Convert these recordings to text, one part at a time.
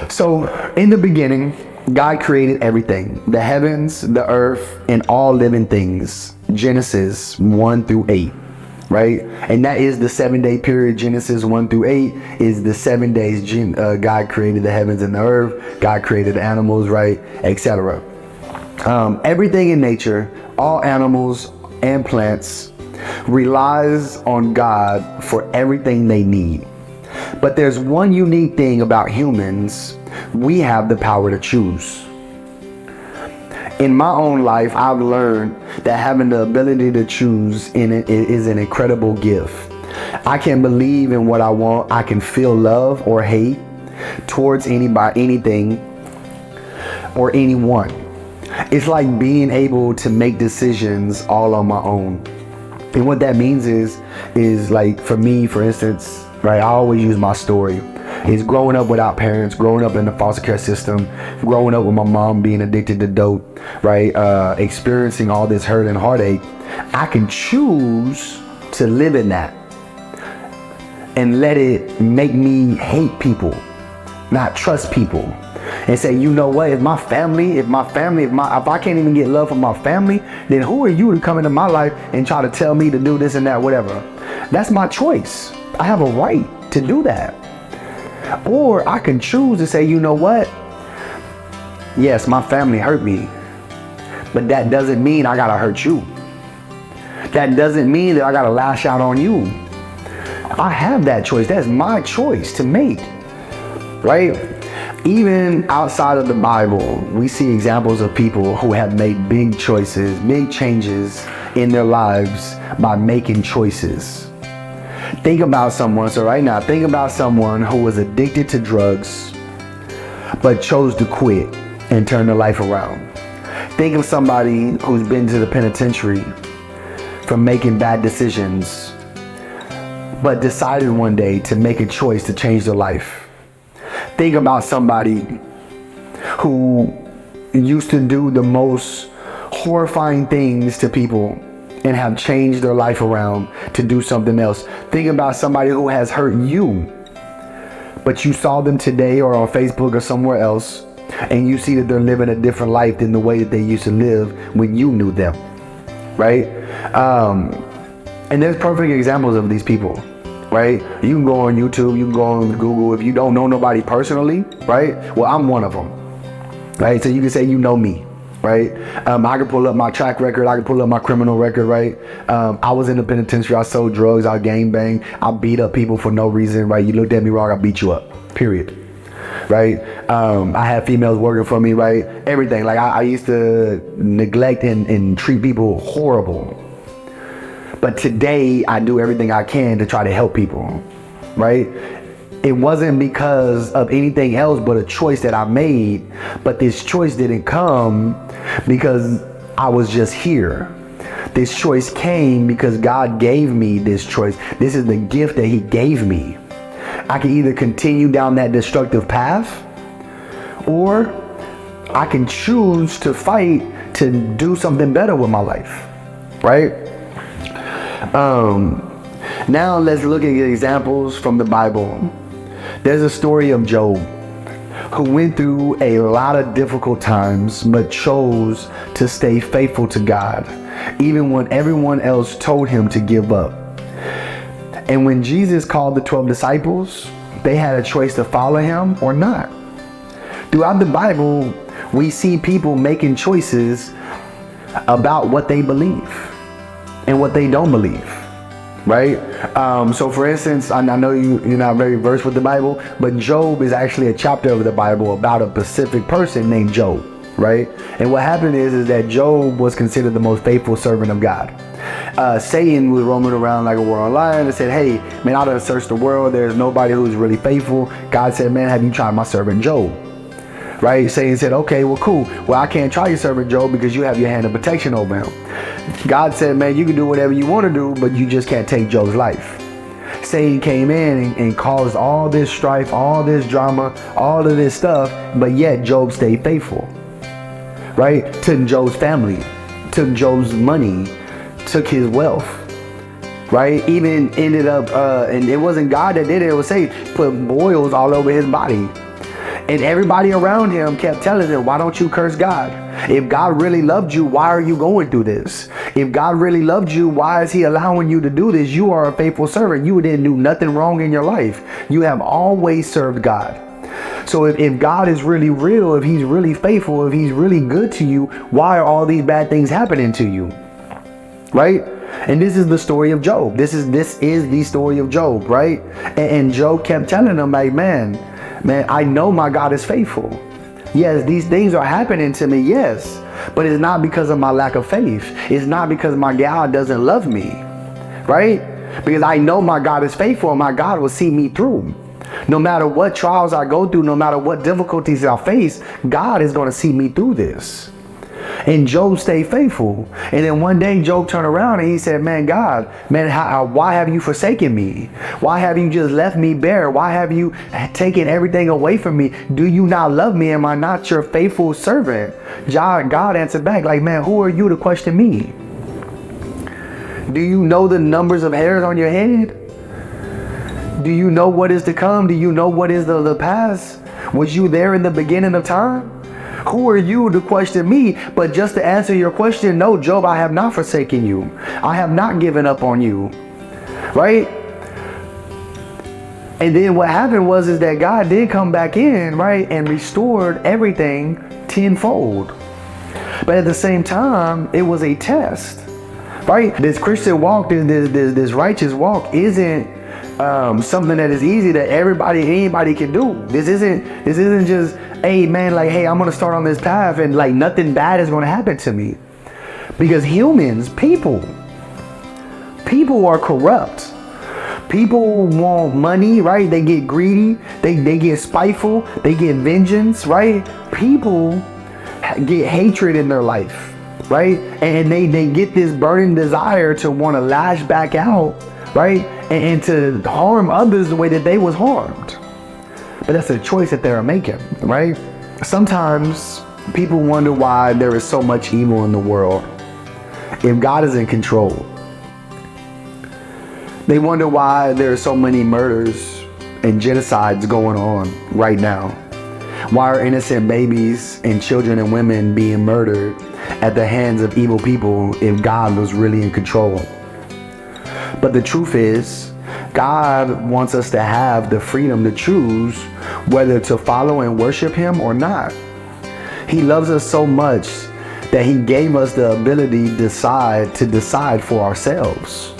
So in the beginning, God created everything, the heavens, the earth, and all living things. Genesis 1 through 8, right? And that is the 7-day period. Genesis 1 through 8 is the 7 days God created the heavens and the earth. God created animals, right? Etc. Everything in nature, all animals and plants, relies on God for everything they need. But there's one unique thing about humans: we have the power to choose. In my own life, I've learned that having the ability to choose in it is an incredible gift. I can believe in what I want. I can feel love or hate towards anybody, anything, or anyone. It's like being able to make decisions all on my own. And what that means is like, for me, for instance, right, I always use my story. It's growing up without parents, growing up in the foster care system, growing up with my mom being addicted to dope, right, experiencing all this hurt and heartache. I can choose to live in that and let it make me hate people, not trust people, and say, you know what, if I can't even get love from my family, then who are you to come into my life and try to tell me to do this and that, whatever? That's my choice. I have a right to do that. Or I can choose to say, you know what? Yes, my family hurt me, but that doesn't mean I gotta hurt you. That doesn't mean that I gotta lash out on you. I have that choice. That's my choice to make, right? Even outside of the Bible, we see examples of people who have made big choices, big changes in their lives by making choices. Think about someone, think about someone who was addicted to drugs, but chose to quit and turn their life around. Think of somebody who's been to the penitentiary for making bad decisions, but decided one day to make a choice to change their life. Think about somebody who used to do the most horrifying things to people and have changed their life around to do something else. Think about somebody who has hurt you, but you saw them today or on Facebook or somewhere else, and you see that they're living a different life than the way that they used to live when you knew them, right? And there's perfect examples of these people, right? You can go on YouTube, you can go on Google. If you don't know nobody personally, right? Well, I'm one of them, right? So you can say you know me, right? I can pull up my track record. I can pull up my criminal record, right? I was in the penitentiary. I sold drugs. I gang bang. I beat up people for no reason, right? You looked at me wrong, I beat you up, period, right? I had females working for me, right? Everything. Like I used to neglect and treat people horrible. But today I do everything I can to try to help people, right? It wasn't because of anything else but a choice that I made. But this choice didn't come because I was just here. This choice came because God gave me this choice. This is the gift that He gave me. I can either continue down that destructive path, or I can choose to fight to do something better with my life, right? Now let's look at examples from the Bible. There's a story of Job, who went through a lot of difficult times, but chose to stay faithful to God, even when everyone else told him to give up. And when Jesus called the 12 disciples, they had a choice to follow Him or not. Throughout the Bible, we see people making choices about what they believe and what they don't believe, right? So for instance, I know you're not very versed with the Bible, but Job is actually a chapter of the Bible about a specific person named Job, right? And what happened is that Job was considered the most faithful servant of God. Satan was roaming around like a roaring lion and said, hey, man, I done searched the world. There's nobody who's really faithful. God said, man, have you tried my servant Job? Right? Satan said, okay, well, cool. Well, I can't try your servant Job because you have your hand of protection over him. God said, man, you can do whatever you want to do, but you just can't take Job's life. Satan came in and caused all this strife, all this drama, all of this stuff, but yet Job stayed faithful, right? Took Job's family, took Job's money, took his wealth, right? Even ended up, and it wasn't God that did it, it was Satan, put boils all over his body. And everybody around him kept telling him, why don't you curse God? If God really loved you, why are you going through this? If God really loved you, why is he allowing you to do this? You are a faithful servant. You didn't do nothing wrong in your life. You have always served God. So if God is really real, if he's really faithful, if he's really good to you, why are all these bad things happening to you? Right? And this is the story of Job. This is the story of Job, right? And Job kept telling him, like, man, I know my God is faithful. Yes, these things are happening to me, yes, but it's not because of my lack of faith. It's not because my God doesn't love me, right? Because I know my God is faithful and my God will see me through. No matter what trials I go through, no matter what difficulties I face, God is going to see me through this. And Job stayed faithful. And then one day Job turned around and he said, man, God, man, why have you forsaken me? Why have you just left me bare? Why have you taken everything away from me? Do you not love me? Am I not your faithful servant? God answered back, like, man, who are you to question me? Do you know the numbers of hairs on your head? Do you know what is to come? Do you know what is the past? Was you there in the beginning of time? Who are you to question me? But just to answer your question, no, Job, I have not forsaken you. I have not given up on you. Right? And then what happened was that God did come back in, right, and restored everything tenfold. But at the same time, it was a test. Right? This Christian walk, this righteous walk isn't something that is easy that anybody can do. This isn't just, hey man, like, hey, I'm gonna start on this path and like nothing bad is gonna happen to me. Because humans, people are corrupt. People want money, right? They get greedy, they get spiteful, they get vengeance, right? People get hatred in their life, right? And they get this burning desire to want to lash back out, right? And to harm others the way that they was harmed. But that's a choice that they're making, right? Sometimes people wonder why there is so much evil in the world if God is in control. They wonder why there are so many murders and genocides going on right now. Why are innocent babies and children and women being murdered at the hands of evil people if God was really in control? But the truth is, God wants us to have the freedom to choose whether to follow and worship him or not. He loves us so much that he gave us the ability to decide for ourselves.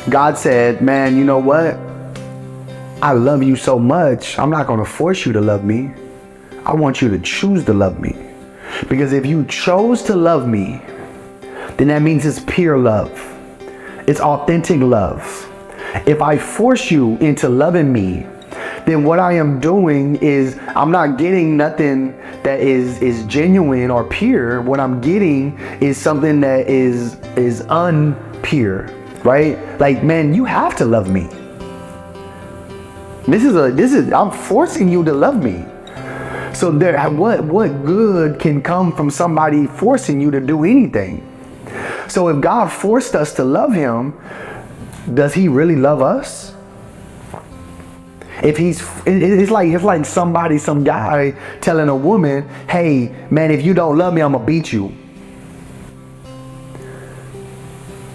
God said, man, you know what? I love you so much, I'm not going to force you to love me. I want you to choose to love me. Because if you chose to love me, then that means it's pure love. It's authentic love. If I force you into loving me, then what I am doing is I'm not getting nothing that is genuine or pure. What I'm getting is something that is unpure, right? Like, man, you have to love me. I'm forcing you to love me. So what good can come from somebody forcing you to do anything? So if God forced us to love him, does he really love us? It's like some guy telling a woman, hey man, if you don't love me, I'm gonna beat you.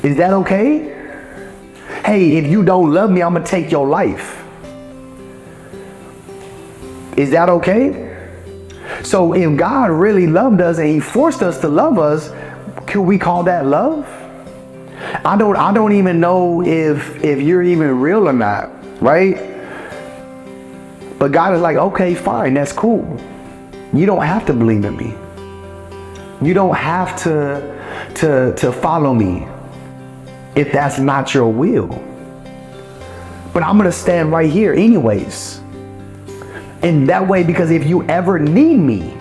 Is that okay? Hey, if you don't love me, I'm gonna take your life. Is that okay? So if God really loved us and he forced us to love us, could we call that love? I don't even know if you're even real or not, right? But God is like, okay, fine, that's cool. You don't have to believe in me. You don't have to follow me if that's not your will. But I'm gonna stand right here anyways. And that way, because if you ever need me,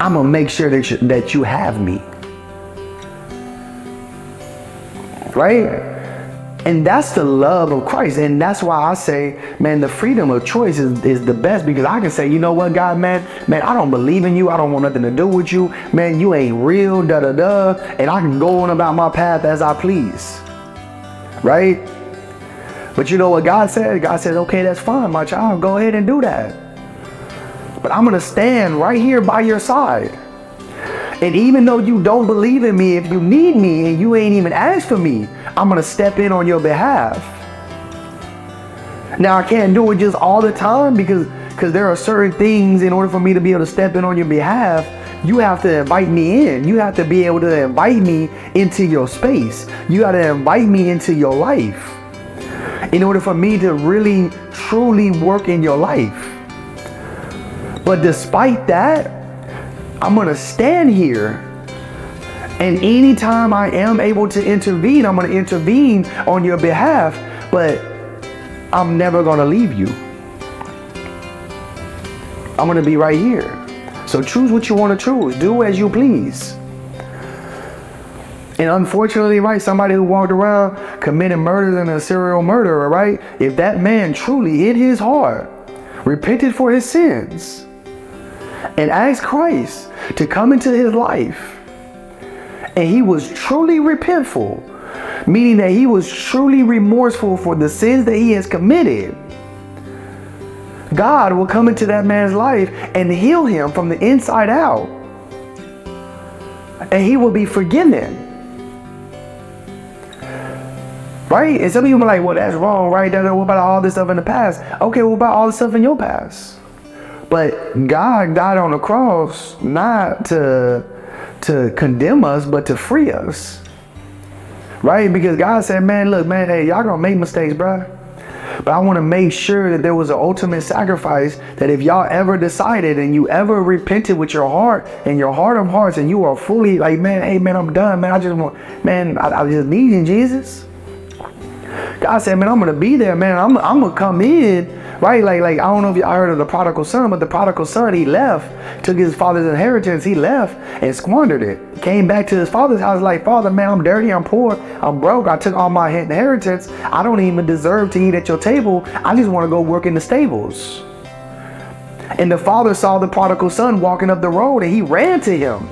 I'm gonna make sure that you have me. Right? And that's the love of Christ. And that's why I say, man, the freedom of choice is the best, because I can say, you know what, God, man, I don't believe in you. I don't want nothing to do with you. Man, you ain't real, and I can go on about my path as I please. Right? But you know what God said? God said, okay, that's fine, my child. Go ahead and do that. But I'm going to stand right here by your side. And even though you don't believe in me, if you need me and you ain't even asked for me, I'm going to step in on your behalf. Now, I can't do it just all the time because there are certain things in order for me to be able to step in on your behalf. You have to invite me in. You have to be able to invite me into your space. You got to invite me into your life in order for me to really, truly work in your life. But despite that, I'm going to stand here. And anytime I am able to intervene, I'm going to intervene on your behalf. But I'm never going to leave you. I'm going to be right here. So choose what you want to choose. Do as you please. And unfortunately, right, somebody who walked around committing murder and a serial murderer, right? If that man truly in his heart repented for his sins and asked Christ to come into his life, and he was truly repentful, meaning that he was truly remorseful for the sins that he has committed, God will come into that man's life and heal him from the inside out. And he will be forgiven. Right? And some people are like, well, that's wrong, right? What about all this stuff in the past? Okay, what about all the stuff in your past? But God died on the cross not to condemn us, but to free us. Right? Because God said, man, look, man, hey, y'all gonna make mistakes, bro. But I want to make sure that there was an ultimate sacrifice, that if y'all ever decided and you ever repented with your heart and your heart of hearts, and you are fully like, man, hey, man, I'm done, man. I just want, man, I just need you, Jesus. God said, man, I'm going to be there, man. I'm going to come in, right? Like, I don't know if y'all heard of the prodigal son, but the prodigal son, he left, took his father's inheritance. He left and squandered it. Came back to his father's house like, Father, man, I'm dirty, I'm poor, I'm broke. I took all my inheritance. I don't even deserve to eat at your table. I just want to go work in the stables. And the father saw the prodigal son walking up the road, and he ran to him.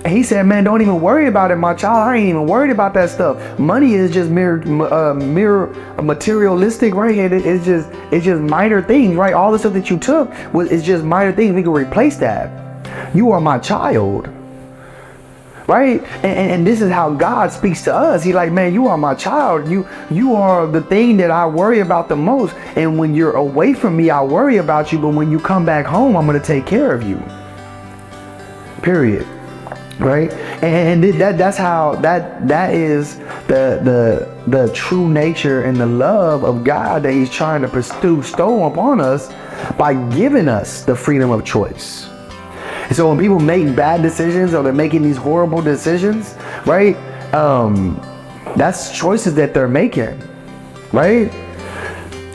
And he said, man, don't even worry about it, my child. I ain't even worried about that stuff. Money is just mere materialistic, right? It's just minor things, right? All the stuff that you took is just minor things. We can replace that. You are my child, right? And this is how God speaks to us. He's like, man, you are my child. You are the thing that I worry about the most. And when you're away from me, I worry about you. But when you come back home, I'm going to take care of you. Period. Right? And that's how that is the true nature and the love of God that he's trying to bestow upon us by giving us the freedom of choice. And so when people make bad decisions, or they're making these horrible decisions, right? That's choices that they're making, right?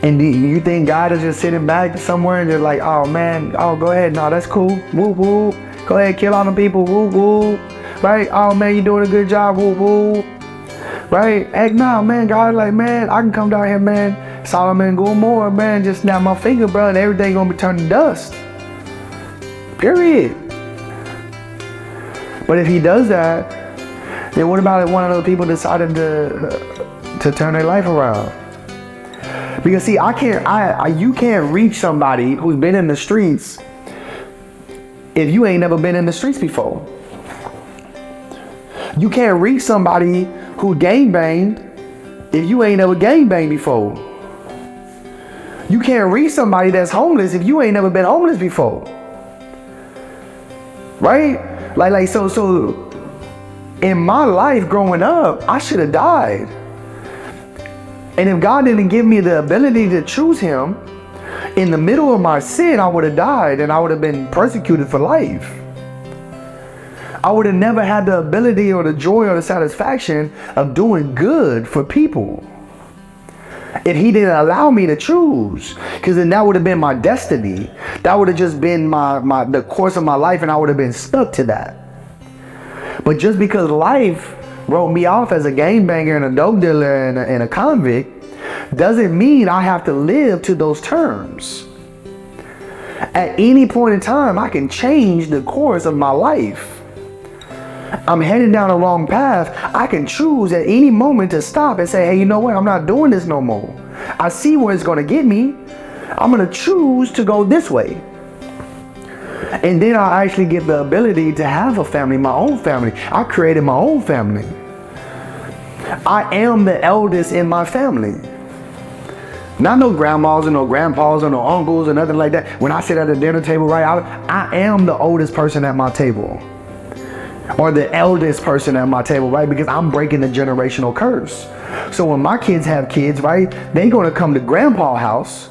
And you think God is just sitting back somewhere and they're like, oh man, oh go ahead, no, that's cool, woo woo. Go ahead, kill all the people, woo woo. Right? Oh man, you doing a good job, woo woo. Right? Heck no, man. God like, man, I can come down here, man. Solomon Gomorrah, man, just snap my finger, bro, and everything gonna be turned to dust. Period. But if he does that, then what about if one of those people decided to turn their life around? Because see, you can't reach somebody who's been in the streets if you ain't never been in the streets before. You can't reach somebody who gangbanged if you ain't never gangbanged before. You can't reach somebody that's homeless if you ain't never been homeless before. Right? Like so in my life growing up, I should have died. And if God didn't give me the ability to choose him, in the middle of my sin, I would have died and I would have been persecuted for life. I would have never had the ability or the joy or the satisfaction of doing good for people if he didn't allow me to choose. Because then that would have been my destiny. That would have just been the course of my life, and I would have been stuck to that. But just because life wrote me off as a gangbanger and a dope dealer and a convict doesn't mean I have to live to those terms. At any point in time, I can change the course of my life. I'm heading down a wrong path, I can choose at any moment to stop and say, hey, you know what? I'm not doing this no more. I see where it's going to get me. I'm going to choose to go this way. And then I actually get the ability to have a family, my own family. I created my own family. I am the eldest in my family. Not no grandmas or no grandpas or no uncles or nothing like that. When I sit at the dinner table, right, I am the oldest person at my table. Or the eldest person at my table, right? Because I'm breaking the generational curse. So when my kids have kids, right, they gonna come to grandpa's house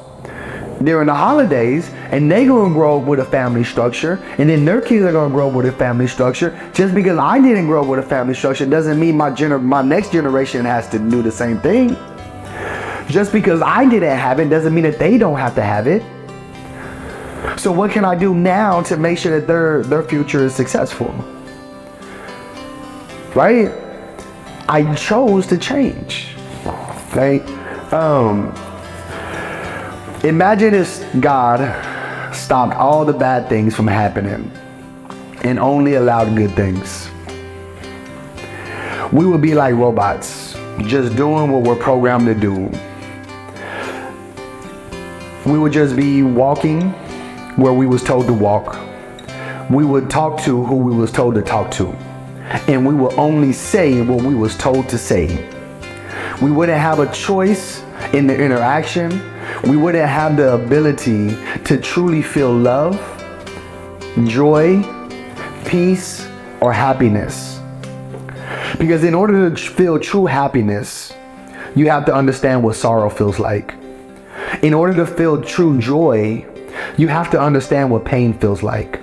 during the holidays, and they gonna grow up with a family structure, and then their kids are gonna grow up with a family structure. Just because I didn't grow up with a family structure doesn't mean my next generation has to do the same thing. Just because I didn't have it doesn't mean that they don't have to have it. So what can I do now to make sure that their future is successful? Right? I chose to change. Right? Imagine if God stopped all the bad things from happening and only allowed good things. We would be like robots, just doing what we're programmed to do. We would just be walking where we was told to walk. We would talk to who we was told to talk to. And we would only say what we was told to say. We wouldn't have a choice in the interaction. We wouldn't have the ability to truly feel love, joy, peace, or happiness. Because in order to feel true happiness, you have to understand what sorrow feels like. In order to feel true joy, you have to understand what pain feels like.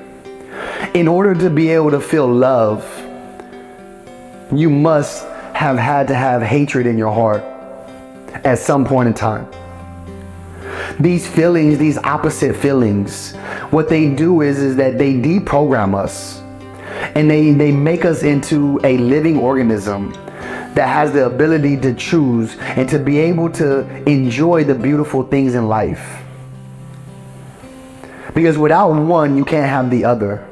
In order to be able to feel love, you must have had to have hatred in your heart at some point in time. These feelings, these opposite feelings, what they do is that they deprogram us, and they make us into a living organism that has the ability to choose and to be able to enjoy the beautiful things in life. Because without one, you can't have the other.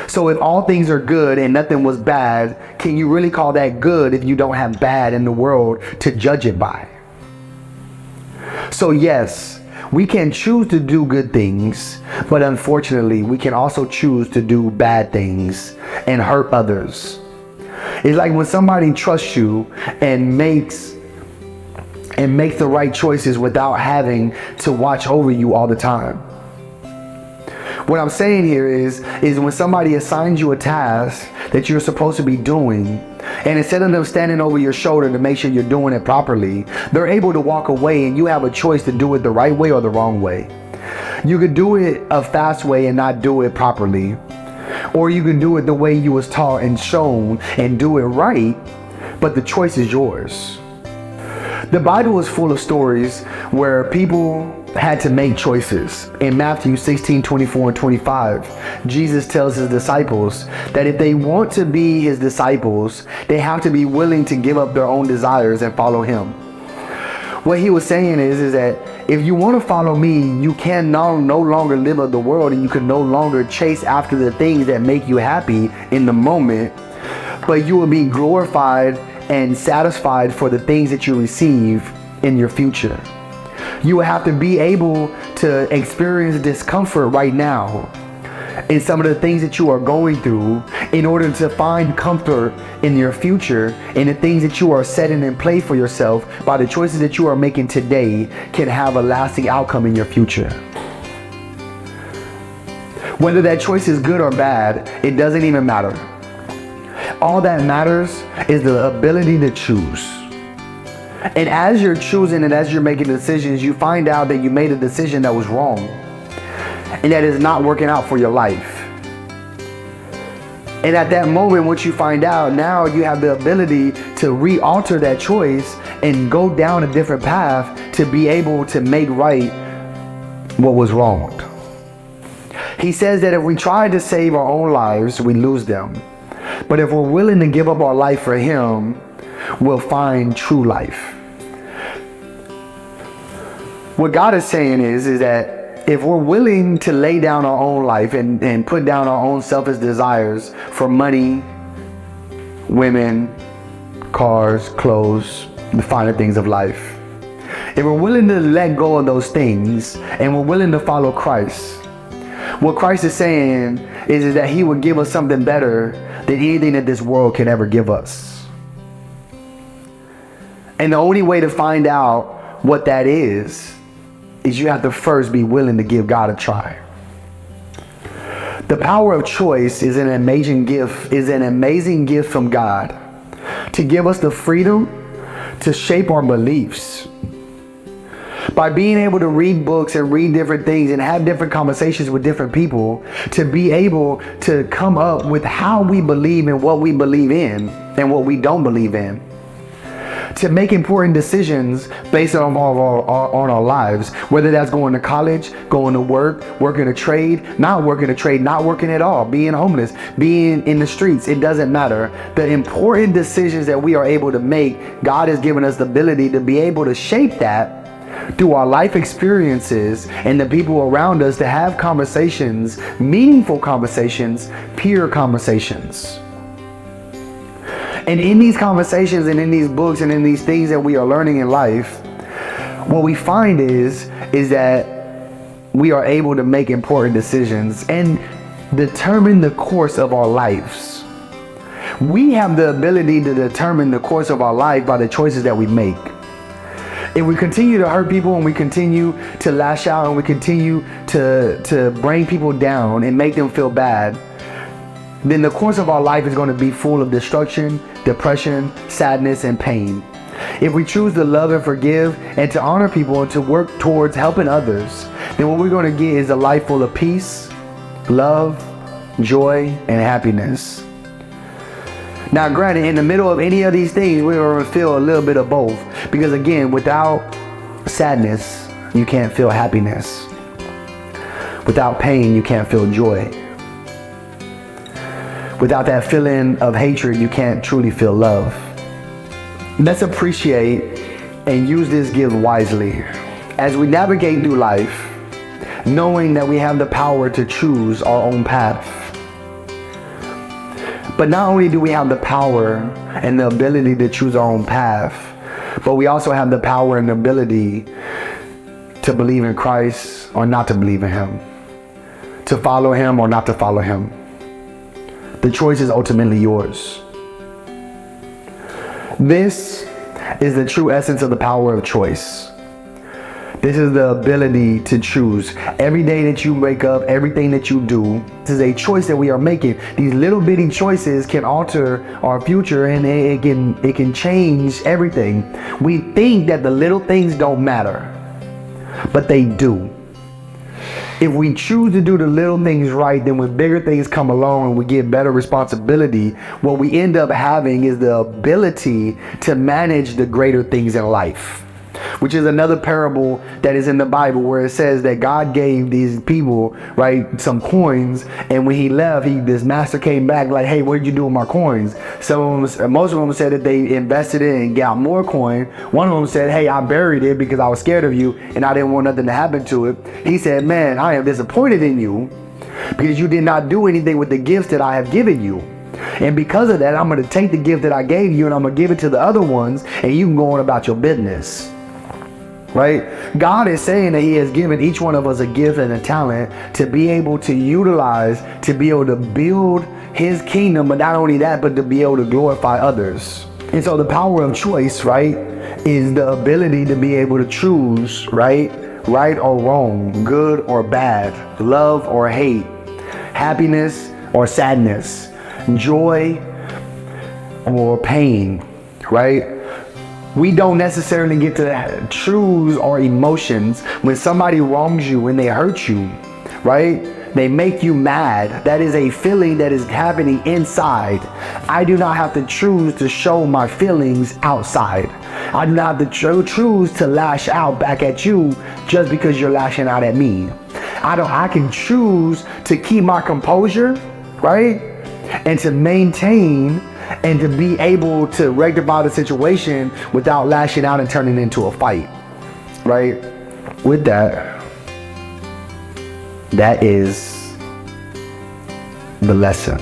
So if all things are good and nothing was bad, can you really call that good if you don't have bad in the world to judge it by? So yes, we can choose to do good things, but unfortunately, we can also choose to do bad things and hurt others. It's like when somebody trusts you and makes the right choices without having to watch over you all the time. What I'm saying here is when somebody assigns you a task that you're supposed to be doing, and instead of them standing over your shoulder to make sure you're doing it properly, they're able to walk away, and you have a choice to do it the right way or the wrong way. You could do it a fast way and not do it properly, or you can do it the way you was taught and shown and do it right, but the choice is yours. The Bible is full of stories where people had to make choices. In Matthew 16:24 and 25, Jesus tells his disciples that if they want to be his disciples, they have to be willing to give up their own desires and follow him. What he was saying is that if you want to follow me, you can no longer live of the world, and you can no longer chase after the things that make you happy in the moment, but you will be glorified and satisfied for the things that you receive in your future. You will have to be able to experience discomfort right now in some of the things that you are going through in order to find comfort in your future, and the things that you are setting in place for yourself by the choices that you are making today can have a lasting outcome in your future. Whether that choice is good or bad, it doesn't even matter. All that matters is the ability to choose. And as you're choosing and as you're making decisions, you find out that you made a decision that was wrong and that is not working out for your life. And at that moment, once you find out, now you have the ability to re-alter that choice and go down a different path to be able to make right what was wrong. He says that if we try to save our own lives, we lose them. But if we're willing to give up our life for him, we'll find true life. What God is saying is that if we're willing to lay down our own life and put down our own selfish desires for money, women, cars, clothes, the finer things of life. If we're willing to let go of those things and we're willing to follow Christ, what Christ is saying is that he would give us something better than anything that this world can ever give us. And the only way to find out what that is you have to first be willing to give God a try. The power of choice is an amazing gift from God to give us the freedom to shape our beliefs. By being able to read books and read different things and have different conversations with different people, to be able to come up with how we believe and what we believe in and what we don't believe in. To make important decisions based on our lives, whether that's going to college, going to work, working a trade, not working a trade, not working at all, being homeless, being in the streets, it doesn't matter. The important decisions that we are able to make, God has given us the ability to be able to shape that through our life experiences and the people around us, to have conversations, meaningful conversations, peer conversations. And in these conversations and in these books and in these things that we are learning in life, what we find is that we are able to make important decisions and determine the course of our lives. We have the ability to determine the course of our life by the choices that we make. If we continue to hurt people and we continue to lash out and we continue to bring people down and make them feel bad, then the course of our life is going to be full of destruction, depression, sadness, and pain. If we choose to love and forgive and to honor people and to work towards helping others, then what we're going to get is a life full of peace, love, joy, and happiness. Now, granted, in the middle of any of these things, we're going to feel a little bit of both. Because again, without sadness, you can't feel happiness. Without pain, you can't feel joy. Without that feeling of hatred, you can't truly feel love. Let's appreciate and use this gift wisely as we navigate through life, knowing that we have the power to choose our own path. But not only do we have the power and the ability to choose our own path, but we also have the power and the ability to believe in Christ or not to believe in him, to follow him or not to follow him. The choice is ultimately yours. This is the true essence of the power of choice. This is the ability to choose. Every day that you wake up, everything that you do, this is a choice that we are making. These little bitty choices can alter our future, and it can change everything. We think that the little things don't matter, but they do. If we choose to do the little things right, then when bigger things come along and we get better responsibility, what we end up having is the ability to manage the greater things in life. Which is another parable that is in the Bible where it says that God gave these people, right, some coins, and when he left, this master came back like, hey, what did you do with my coins? Most of them said that they invested it and got more coin. One of them said, hey, I buried it because I was scared of you and I didn't want nothing to happen to it. He said, man, I am disappointed in you because you did not do anything with the gifts that I have given you. And because of that, I'm going to take the gift that I gave you and I'm going to give it to the other ones, and you can go on about your business. Right? God is saying that he has given each one of us a gift and a talent to be able to utilize, to be able to build his kingdom, but not only that, but to be able to glorify others. And so the power of choice, right, is the ability to be able to choose, right or wrong, good or bad, love or hate, happiness or sadness, joy or pain, right? We don't necessarily get to choose our emotions. When somebody wrongs you, when they hurt you, right? They make you mad. That is a feeling that is happening inside. I do not have to choose to show my feelings outside. I do not have to choose to lash out back at you just because you're lashing out at me. I can choose to keep my composure, right? And to maintain and to be able to rectify the situation without lashing out and turning into a fight, right? With that is the lesson.